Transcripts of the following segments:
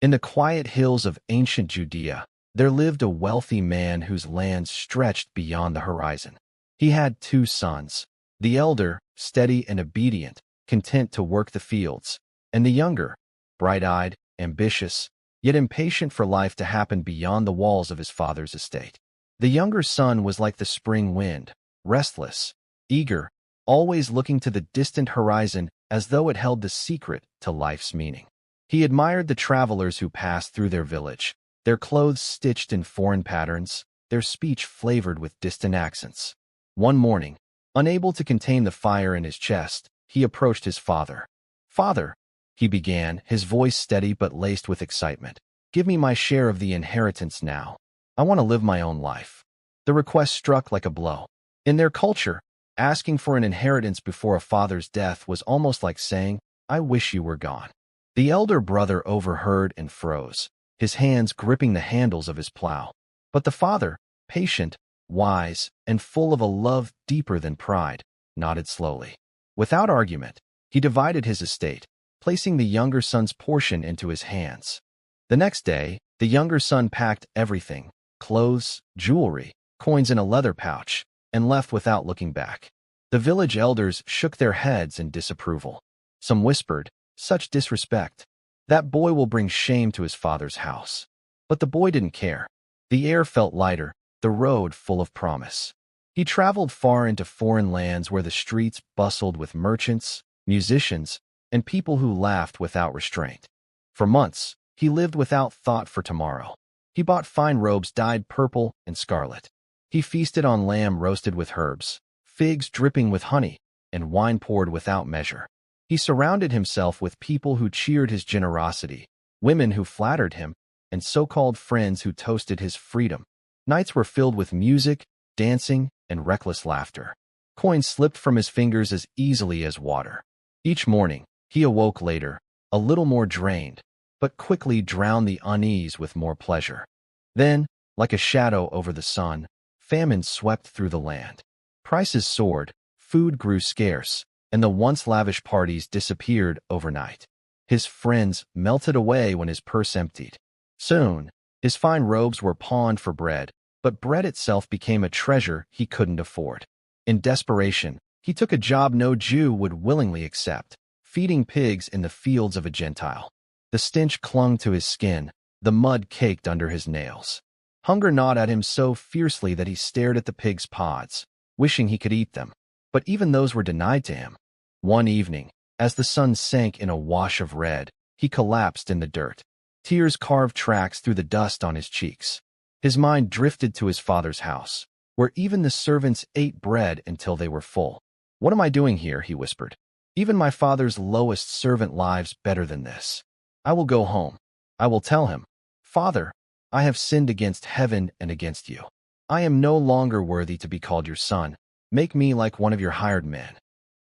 In the quiet hills of ancient Judea, there lived a wealthy man whose lands stretched beyond the horizon. He had 2 sons, the elder, steady and obedient, content to work the fields, and the younger, bright-eyed, ambitious, yet impatient for life to happen beyond the walls of his father's estate. The younger son was like the spring wind, restless, eager, always looking to the distant horizon as though it held the secret to life's meaning. He admired the travelers who passed through their village, their clothes stitched in foreign patterns, their speech flavored with distant accents. One morning, unable to contain the fire in his chest, he approached his father. "Father," he began, his voice steady but laced with excitement, "give me my share of the inheritance now. I want to live my own life." The request struck like a blow. In their culture, asking for an inheritance before a father's death was almost like saying, "I wish you were gone." The elder brother overheard and froze, his hands gripping the handles of his plow. But the father, patient, wise, and full of a love deeper than pride, nodded slowly. Without argument, he divided his estate, placing the younger son's portion into his hands. The next day, the younger son packed everything, clothes, jewelry, coins in a leather pouch, and left without looking back. The village elders shook their heads in disapproval. Some whispered, "Such disrespect. That boy will bring shame to his father's house." But the boy didn't care. The air felt lighter, the road full of promise. He traveled far into foreign lands where the streets bustled with merchants, musicians, and people who laughed without restraint. For months, he lived without thought for tomorrow. He bought fine robes dyed purple and scarlet. He feasted on lamb roasted with herbs, figs dripping with honey, and wine poured without measure. He surrounded himself with people who cheered his generosity, women who flattered him, and so-called friends who toasted his freedom. Nights were filled with music, dancing, and reckless laughter. Coins slipped from his fingers as easily as water. Each morning, he awoke later, a little more drained, but quickly drowned the unease with more pleasure. Then, like a shadow over the sun, famine swept through the land. Prices soared, food grew scarce, and the once lavish parties disappeared overnight. His friends melted away when his purse emptied. Soon, his fine robes were pawned for bread, but bread itself became a treasure he couldn't afford. In desperation, he took a job no Jew would willingly accept, feeding pigs in the fields of a Gentile. The stench clung to his skin, the mud caked under his nails. Hunger gnawed at him so fiercely that he stared at the pigs' pods, wishing he could eat them, but even those were denied to him. One evening, as the sun sank in a wash of red, he collapsed in the dirt. Tears carved tracks through the dust on his cheeks. His mind drifted to his father's house, where even the servants ate bread until they were full. "What am I doing here?" he whispered. "Even my father's lowest servant lives better than this. I will go home. I will tell him, 'Father, I have sinned against heaven and against you. I am no longer worthy to be called your son. Make me like one of your hired men.'"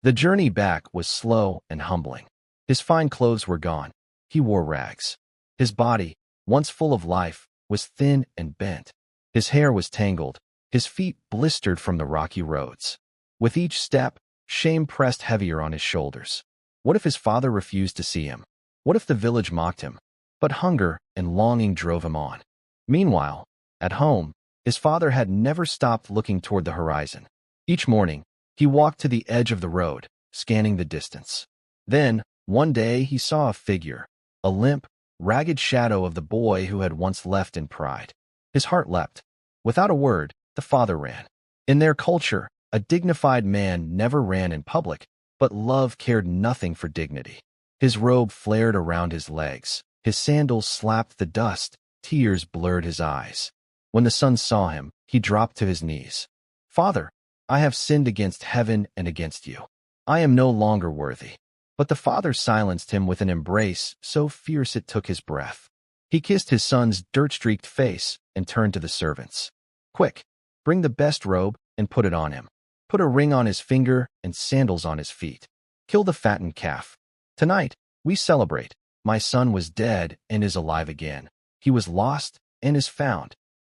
The journey back was slow and humbling. His fine clothes were gone. He wore rags. His body, once full of life, was thin and bent. His hair was tangled, his feet blistered from the rocky roads. With each step, shame pressed heavier on his shoulders. What if his father refused to see him? What if the village mocked him? But hunger and longing drove him on. Meanwhile, at home, his father had never stopped looking toward the horizon. Each morning, he walked to the edge of the road, scanning the distance. Then, one day, he saw a figure, a limp, ragged shadow of the boy who had once left in pride. His heart leapt. Without a word, the father ran. In their culture, a dignified man never ran in public, but love cared nothing for dignity. His robe flared around his legs, his sandals slapped the dust, tears blurred his eyes. When the son saw him, he dropped to his knees. "Father, I have sinned against heaven and against you. I am no longer worthy." But the father silenced him with an embrace so fierce it took his breath. He kissed his son's dirt-streaked face and turned to the servants. "Quick, bring the best robe and put it on him. Put a ring on his finger and sandals on his feet. Kill the fattened calf. Tonight, we celebrate. My son was dead and is alive again. He was lost and is found."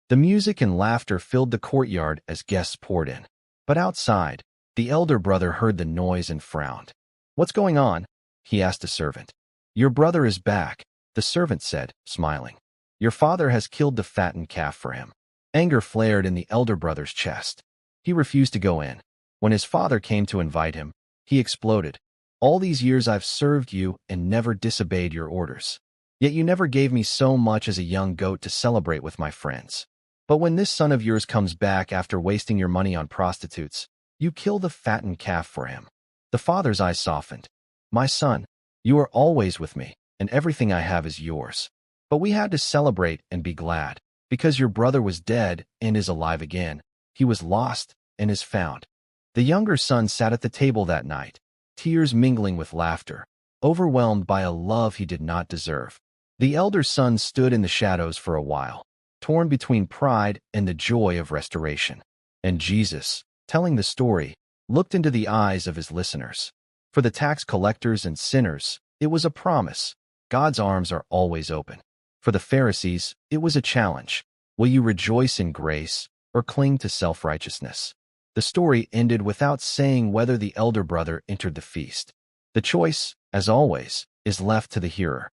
The music and laughter filled the courtyard as guests poured in. But outside, the elder brother heard the noise and frowned. "What's going on?" he asked a servant. "Your brother is back. The servant said, smiling, "Your father has killed the fattened calf for him." Anger flared in the elder brother's chest. He refused to go in. When his father came to invite him, he exploded. "All these years I've served you and never disobeyed your orders. Yet you never gave me so much as a young goat to celebrate with my friends. But when this son of yours comes back after wasting your money on prostitutes, you kill the fattened calf for him." The father's eyes softened. "My son, you are always with me, and everything I have is yours. But we had to celebrate and be glad, because your brother was dead and is alive again. He was lost and is found." The younger son sat at the table that night, tears mingling with laughter, overwhelmed by a love he did not deserve. The elder son stood in the shadows for a while, torn between pride and the joy of restoration. And Jesus, telling the story, looked into the eyes of his listeners. For the tax collectors and sinners, it was a promise. God's arms are always open. For the Pharisees, it was a challenge. Will you rejoice in grace or cling to self-righteousness? The story ended without saying whether the elder brother entered the feast. The choice, as always, is left to the hearer.